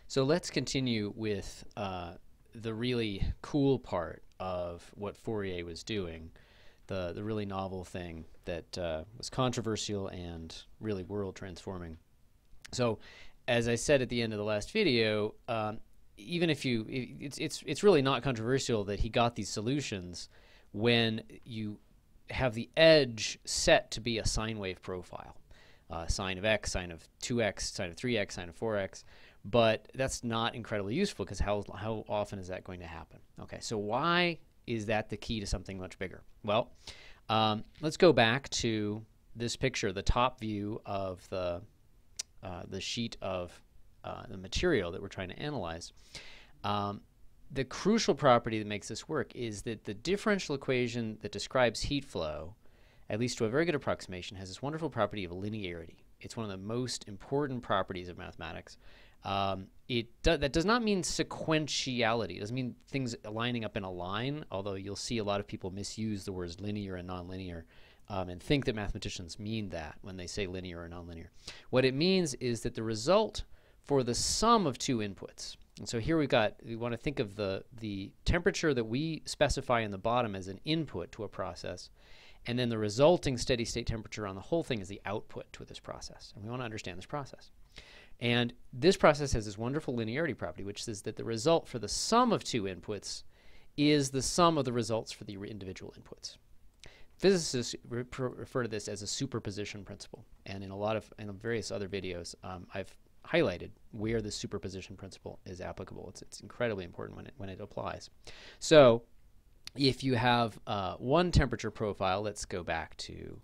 So let's continue with the really cool part of what Fourier was doing, the really novel thing that was controversial and really world transforming. So, as I said at the end of the last video, even if it's really not controversial that he got these solutions when you have the edge set to be a sine wave profile, sine of x, sine of 2x, sine of 3x, sine of 4x. But that's not incredibly useful because how often is that going to happen? Okay, so why is that the key to something much bigger? Well, let's go back to this picture, the top view of the sheet of the material that we're trying to analyze. The crucial property that makes this work is that the differential equation that describes heat flow, at least to a very good approximation, has this wonderful property of linearity. It's one of the most important properties of mathematics. That does not mean sequentiality. It doesn't mean things lining up in a line, although you'll see a lot of people misuse the words linear and nonlinear and think that mathematicians mean that when they say linear or nonlinear. What it means is that the result for the sum of two inputs, and so here we want to think of the temperature that we specify in the bottom as an input to a process, and then the resulting steady state temperature on the whole thing is the output to this process. And we want to understand this process. And this process has this wonderful linearity property, which says that the result for the sum of two inputs is the sum of the results for the individual inputs. Physicists refer to this as a superposition principle. And in various other videos, I've highlighted where the superposition principle is applicable. It's incredibly important when it applies. So if you have one temperature profile, let's go back to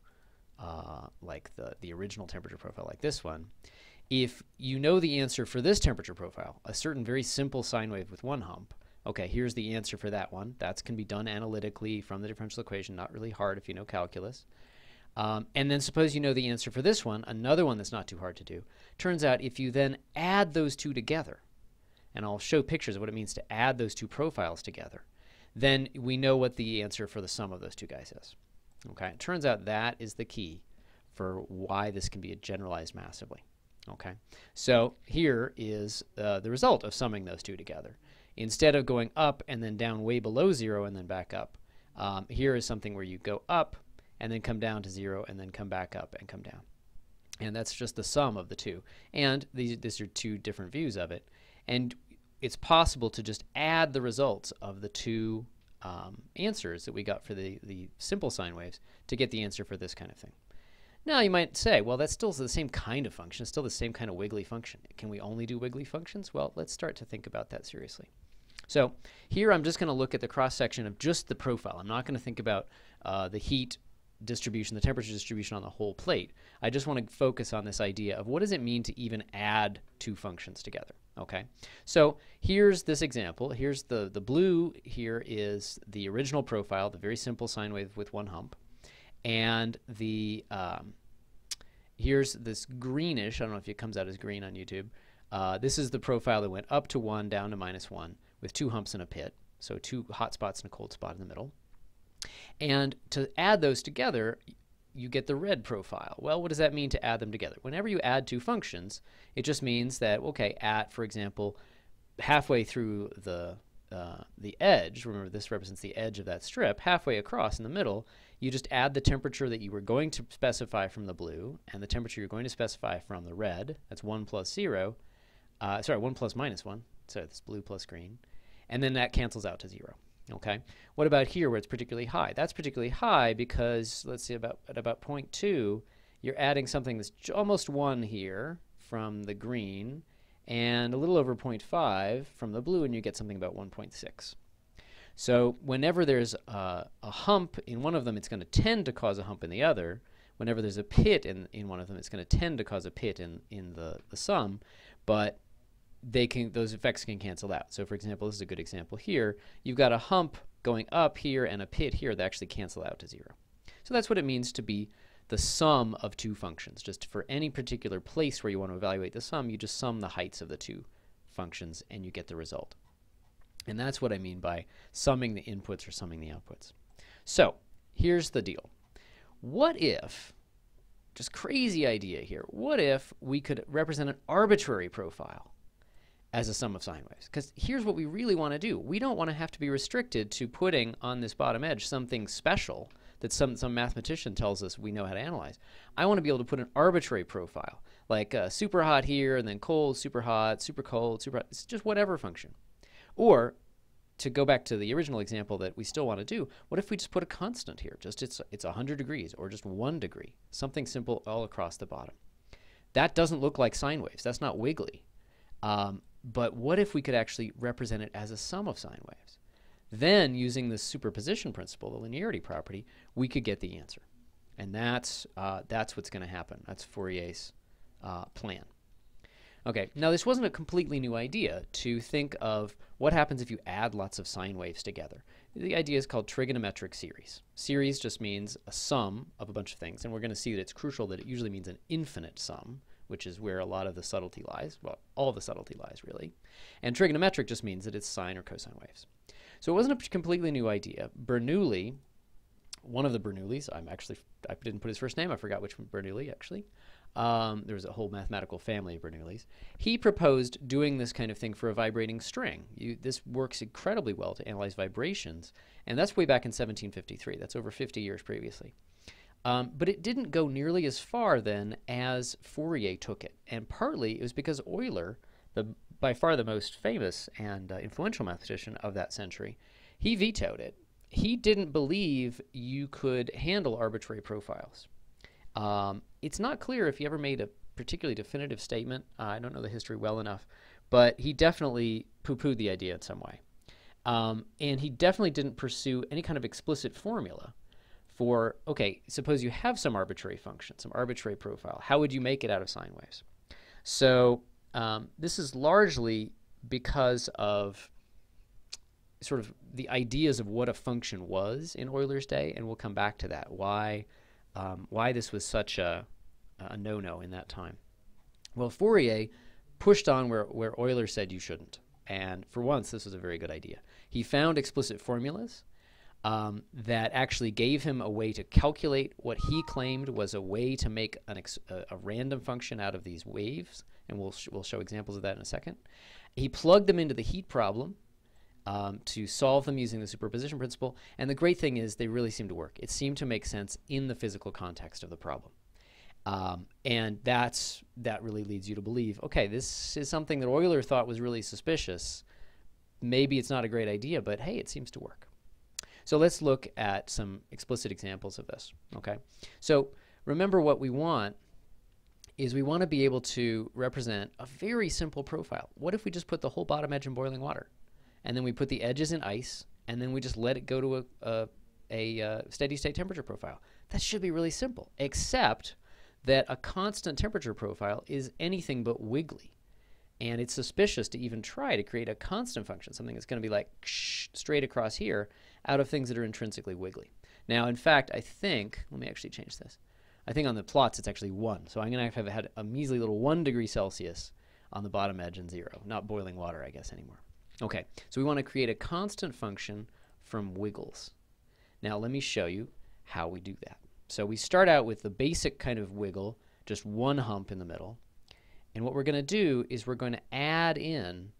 like the original temperature profile like this one. If you know the answer for this temperature profile, a certain very simple sine wave with one hump, okay, here's the answer for that one. That can be done analytically from the differential equation, not really hard if you know calculus. And then suppose you know the answer for this one, another one that's not too hard to do. Turns out if you then add those two together, and I'll show pictures of what it means to add those two profiles together, then we know what the answer for the sum of those two guys is. Okay, it turns out that is the key for why this can be generalized massively. Okay, so here is the result of summing those two together. Instead of going up and then down way below 0 and then back up, here is something where you go up and then come down to 0 and then come back up and come down. And that's just the sum of the two. And these are two different views of it. And it's possible to just add the results of the two answers that we got for the simple sine waves to get the answer for this kind of thing. Now you might say, well, that's still the same kind of function. It's still the same kind of wiggly function. Can we only do wiggly functions? Well, let's start to think about that seriously. So here I'm just going to look at the cross-section of just the profile. I'm not going to think about the heat distribution, the temperature distribution on the whole plate. I just want to focus on this idea of what does it mean to even add two functions together. Okay, so here's this example. Here's the blue here is the original profile, the very simple sine wave with one hump. And here's this greenish, I don't know if it comes out as green on YouTube. This is the profile that went up to 1, down to -1 with two humps and a pit. So two hot spots and a cold spot in the middle. And to add those together, you get the red profile. Well, what does that mean to add them together? Whenever you add two functions, it just means that, okay, for example, halfway through the edge, remember this represents the edge of that strip, halfway across in the middle, you just add the temperature that you were going to specify from the blue and the temperature you're going to specify from the red. That's 1 plus 0. 1 plus -1. So it's blue plus green. And then that cancels out to 0. Okay. What about here where it's particularly high? That's particularly high because, let's see, at about 0.2, you're adding something that's almost 1 here from the green and a little over 0.5 from the blue, and you get something about 1.6. So whenever there's a hump in one of them, it's going to tend to cause a hump in the other. Whenever there's a pit in one of them, it's going to tend to cause a pit in the sum, but those effects can cancel out. So for example, this is a good example here. You've got a hump going up here and a pit here that actually cancel out to 0. So that's what it means to be the sum of two functions. Just for any particular place where you want to evaluate the sum, you just sum the heights of the two functions and you get the result. And that's what I mean by summing the inputs or summing the outputs. So here's the deal. What if, just crazy idea here, what if we could represent an arbitrary profile as a sum of sine waves. Because here's what we really want to do. We don't want to have to be restricted to putting on this bottom edge something special that some mathematician tells us we know how to analyze. I want to be able to put an arbitrary profile, like super hot here, and then cold, super hot, super cold, super hot. It's just whatever function. Or, to go back to the original example that we still want to do, what if we just put a constant here? Just it's 100 degrees, or just 1 degree. Something simple all across the bottom. That doesn't look like sine waves. That's not wiggly. But what if we could actually represent it as a sum of sine waves? Then, using the superposition principle, the linearity property, we could get the answer. And that's what's going to happen. That's Fourier's plan. Okay, now this wasn't a completely new idea to think of what happens if you add lots of sine waves together. The idea is called trigonometric series. Series just means a sum of a bunch of things, and we're going to see that it's crucial that it usually means an infinite sum, which is where a lot of the subtlety lies. Well, all the subtlety lies, really. And trigonometric just means that it's sine or cosine waves. So it wasn't a completely new idea. Bernoulli, one of the Bernoullis, I didn't put his first name, I forgot which Bernoulli, actually. There was a whole mathematical family of Bernoullis. He proposed doing this kind of thing for a vibrating string. This works incredibly well to analyze vibrations, and that's way back in 1753. That's over 50 years previously. But it didn't go nearly as far then as Fourier took it. And partly it was because Euler, by far the most famous and influential mathematician of that century, he vetoed it. He didn't believe you could handle arbitrary profiles. It's not clear if he ever made a particularly definitive statement. I don't know the history well enough, but he definitely poo-pooed the idea in some way. And he definitely didn't pursue any kind of explicit formula for, okay, suppose you have some arbitrary function, some arbitrary profile. How would you make it out of sine waves? So this is largely because of sort of the ideas of what a function was in Euler's day, and we'll come back to that, why this was such a no-no in that time. Well, Fourier pushed on where Euler said you shouldn't, and for once this was a very good idea. He found explicit formulas that actually gave him a way to calculate what he claimed was a way to make a random function out of these waves, and we'll show examples of that in a second. He plugged them into the heat problem to solve them using the superposition principle, and the great thing is they really seem to work. It seemed to make sense in the physical context of the problem. And that really leads you to believe, okay, this is something that Euler thought was really suspicious. Maybe it's not a great idea, but hey, it seems to work. So let's look at some explicit examples of this, okay? So remember, what we want is we want to be able to represent a very simple profile. What if we just put the whole bottom edge in boiling water, and then we put the edges in ice, and then we just let it go to a steady state temperature profile? That should be really simple, except that a constant temperature profile is anything but wiggly. And it's suspicious to even try to create a constant function, something that's going to be like straight across here, out of things that are intrinsically wiggly. Now, in fact, I think, let me actually change this. I think on the plots it's actually 1. So I'm going to have had a measly little 1 degree Celsius on the bottom edge and 0. Not boiling water, I guess, anymore. Okay, so we want to create a constant function from wiggles. Now, let me show you how we do that. So we start out with the basic kind of wiggle, just one hump in the middle. And what we're going to do is we're going to add in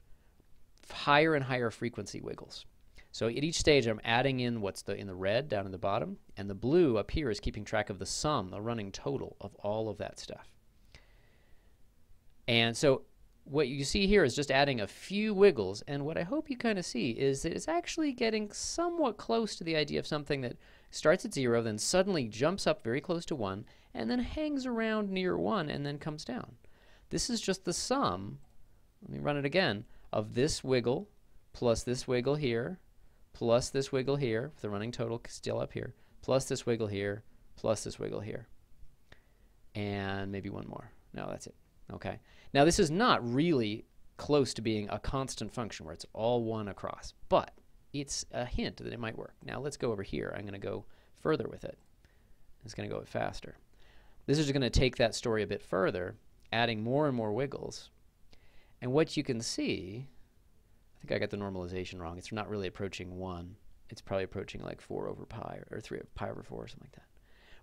higher and higher frequency wiggles. So at each stage, I'm adding in what's in the red down in the bottom, and the blue up here is keeping track of the sum, the running total of all of that stuff. And so what you see here is just adding a few wiggles, and what I hope you kind of see is that it's actually getting somewhat close to the idea of something that starts at 0, then suddenly jumps up very close to 1, and then hangs around near 1, and then comes down. This is just the sum, let me run it again, of this wiggle plus this wiggle here, plus this wiggle here, with the running total still up here, plus this wiggle here, plus this wiggle here. And maybe one more. No, that's it. Okay. Now, this is not really close to being a constant function where it's all 1 across, but it's a hint that it might work. Now, let's go over here. I'm going to go further with it. It's going to go faster. This is going to take that story a bit further, adding more and more wiggles. And what you can see, I think I got the normalization wrong. It's not really approaching 1. It's probably approaching like 4 over pi or 3 pi over 4 or something like that.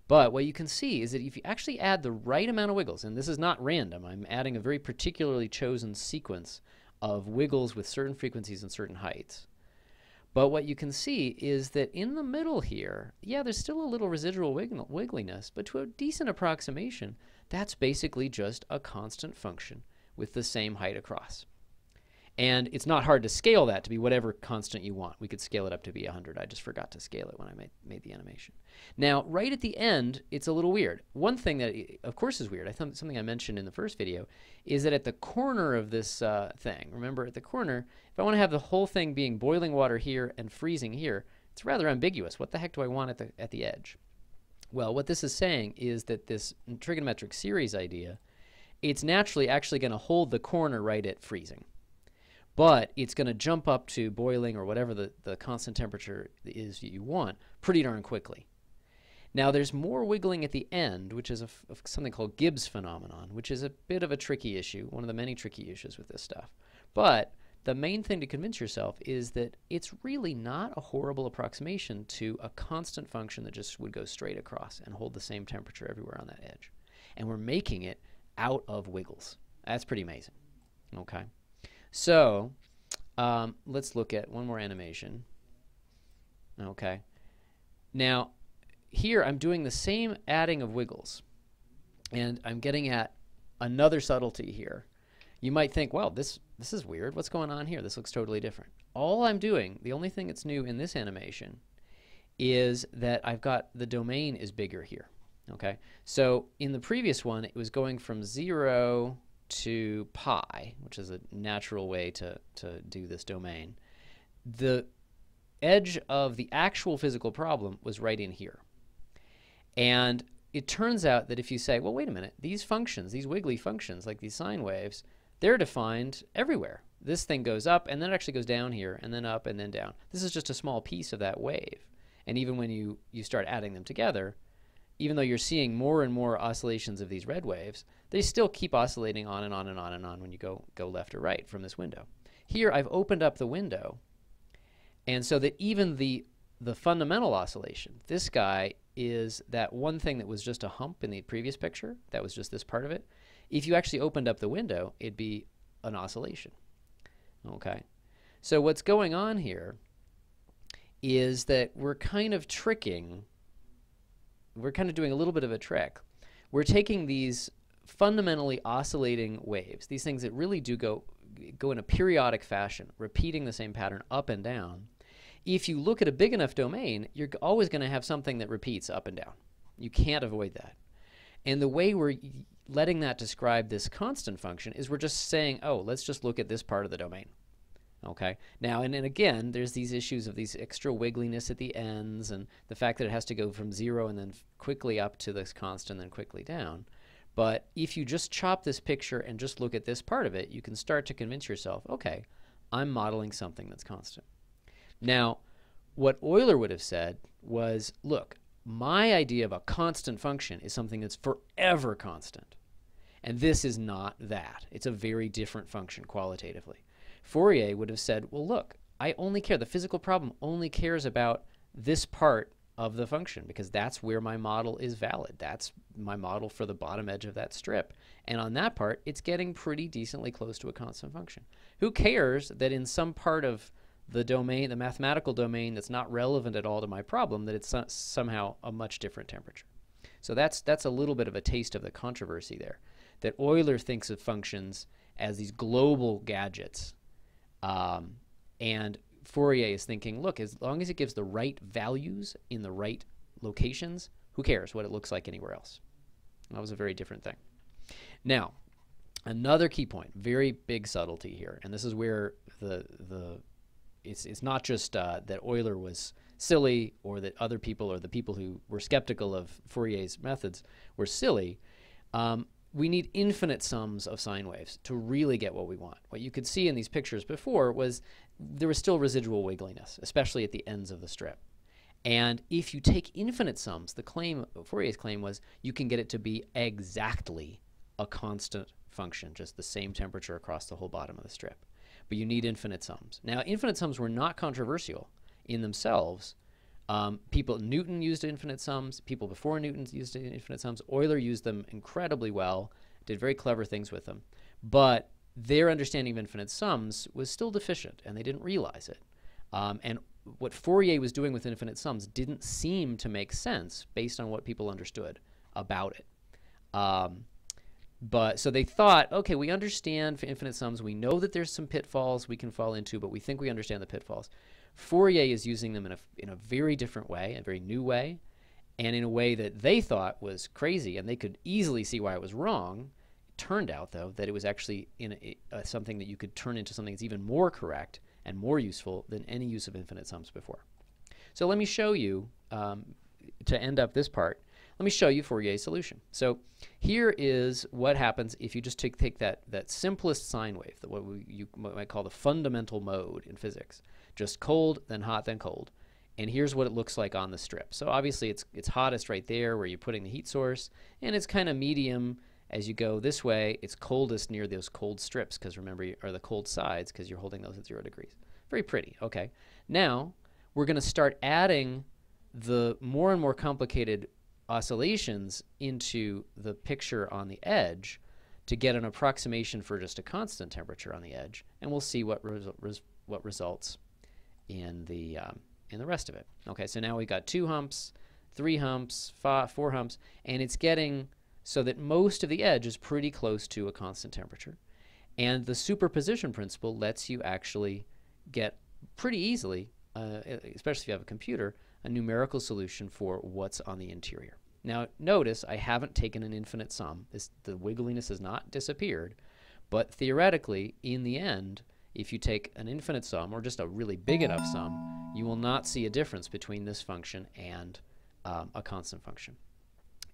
But what you can see is that if you actually add the right amount of wiggles, and this is not random, I'm adding a very particularly chosen sequence of wiggles with certain frequencies and certain heights. But what you can see is that in the middle here, yeah, there's still a little residual wiggliness, but to a decent approximation, that's basically just a constant function with the same height across. And it's not hard to scale that to be whatever constant you want. We could scale it up to be 100. I just forgot to scale it when I made the animation. Now, right at the end, it's a little weird. One thing that, of course, is weird, something I mentioned in the first video, is that at the corner of this thing, remember at the corner, if I want to have the whole thing being boiling water here and freezing here, it's rather ambiguous. What the heck do I want at the edge? Well, what this is saying is that this trigonometric series idea, it's naturally actually going to hold the corner right at freezing. But it's going to jump up to boiling or whatever the constant temperature is you want pretty darn quickly. Now, there's more wiggling at the end, which is something called Gibbs phenomenon, which is a bit of a tricky issue, one of the many tricky issues with this stuff. But the main thing to convince yourself is that it's really not a horrible approximation to a constant function that just would go straight across and hold the same temperature everywhere on that edge. And we're making it out of wiggles. That's pretty amazing. Okay. So let's look at one more animation. Okay. Now, here I'm doing the same adding of wiggles, and I'm getting at another subtlety here. You might think, well, this is weird. What's going on here? This looks totally different. All I'm doing, the only thing that's new in this animation, is that I've got the domain is bigger here. Okay. So in the previous one, it was going from 0 to pi, which is a natural way to do this domain. The edge of the actual physical problem was right in here. And it turns out that if you say, well, wait a minute, these functions, these wiggly functions, like these sine waves, they're defined everywhere. This thing goes up, and then it actually goes down here, and then up, and then down. This is just a small piece of that wave. And even when you start adding them together, even though you're seeing more and more oscillations of these red waves, they still keep oscillating on and on and on and on when you go left or right from this window. Here I've opened up the window, and so that even the fundamental oscillation, this guy is that one thing that was just a hump in the previous picture, that was just this part of it. If you actually opened up the window, it'd be an oscillation. Okay, so what's going on here is that we're kind of tricking, we're kind of doing a little bit of a trick. We're taking these fundamentally oscillating waves, these things that really do go in a periodic fashion, repeating the same pattern up and down. If you look at a big enough domain, you're always going to have something that repeats up and down. You can't avoid that. And the way we're letting that describe this constant function is we're just saying, oh, let's just look at this part of the domain. Okay. Now, and again, there's these issues of these extra wiggliness at the ends and the fact that it has to go from 0 and then quickly up to this constant and then quickly down. But if you just chop this picture and just look at this part of it, you can start to convince yourself, okay, I'm modeling something that's constant. Now, what Euler would have said was, look, my idea of a constant function is something that's forever constant. And this is not that. It's a very different function qualitatively. Fourier would have said, well, look, I only care, the physical problem only cares about this part of the function because that's where my model is valid. That's my model for the bottom edge of that strip. And on that part, it's getting pretty decently close to a constant function. Who cares that in some part of the domain, the mathematical domain that's not relevant at all to my problem, that it's somehow a much different temperature? So that's a little bit of a taste of the controversy there, that Euler thinks of functions as these global gadgets. And Fourier is thinking, look, as long as it gives the right values in the right locations, who cares what it looks like anywhere else? That was a very different thing. Now, another key point, very big subtlety here, and this is where it's not just that Euler was silly or that other people or the people who were skeptical of Fourier's methods were silly. We need infinite sums of sine waves to really get what we want. What you could see in these pictures before was there was still residual wiggliness, especially at the ends of the strip. And if you take infinite sums, the claim, Fourier's claim was you can get it to be exactly a constant function, just the same temperature across the whole bottom of the strip. But you need infinite sums. Now, infinite sums were not controversial in themselves. Newton used infinite sums. People before Newton used infinite sums. Euler used them incredibly well, did very clever things with them. But their understanding of infinite sums was still deficient, and they didn't realize it. And what Fourier was doing with infinite sums didn't seem to make sense based on what people understood about it. But so they thought, okay, we understand for infinite sums. We know that there's some pitfalls we can fall into, but we think we understand the pitfalls. Fourier is using them in a very different way, a very new way, and in a way that they thought was crazy, and they could easily see why it was wrong. It turned out, though, that it was actually something that you could turn into something that's even more correct and more useful than any use of infinite sums before. So let me show you, to end up this part, let me show you Fourier's solution. So here is what happens if you just take that simplest sine wave, what you might call the fundamental mode in physics. Just cold, then hot, then cold. And here's what it looks like on the strip. So obviously it's hottest right there where you're putting the heat source, and it's kind of medium as you go this way. It's coldest near those cold strips because remember, or the cold sides because you're holding those at 0 degrees. Very pretty. Okay. Now we're going to start adding the more and more complicated oscillations into the picture on the edge to get an approximation for just a constant temperature on the edge, and we'll see what results in the rest of it. Okay, so now we got 2 humps, 3 humps, 4 humps, and it's getting so that most of the edge is pretty close to a constant temperature. And the superposition principle lets you actually get pretty easily, especially if you have a computer, a numerical solution for what's on the interior. Now notice I haven't taken an infinite sum. The wiggliness has not disappeared, but theoretically, in the end, if you take an infinite sum or just a really big enough sum, you will not see a difference between this function and a constant function.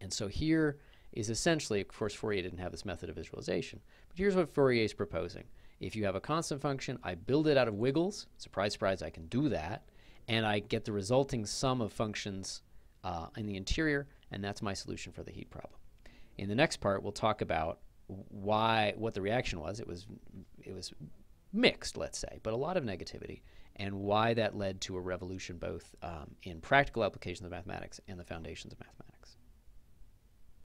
And so here is essentially, of course, Fourier didn't have this method of visualization, but here's what Fourier is proposing. If you have a constant function, I build it out of wiggles. Surprise, surprise, I can do that. And I get the resulting sum of functions in the interior, and that's my solution for the heat problem. In the next part, we'll talk about what the reaction was. It was mixed, let's say, but a lot of negativity, and why that led to a revolution both in practical applications of mathematics and the foundations of mathematics.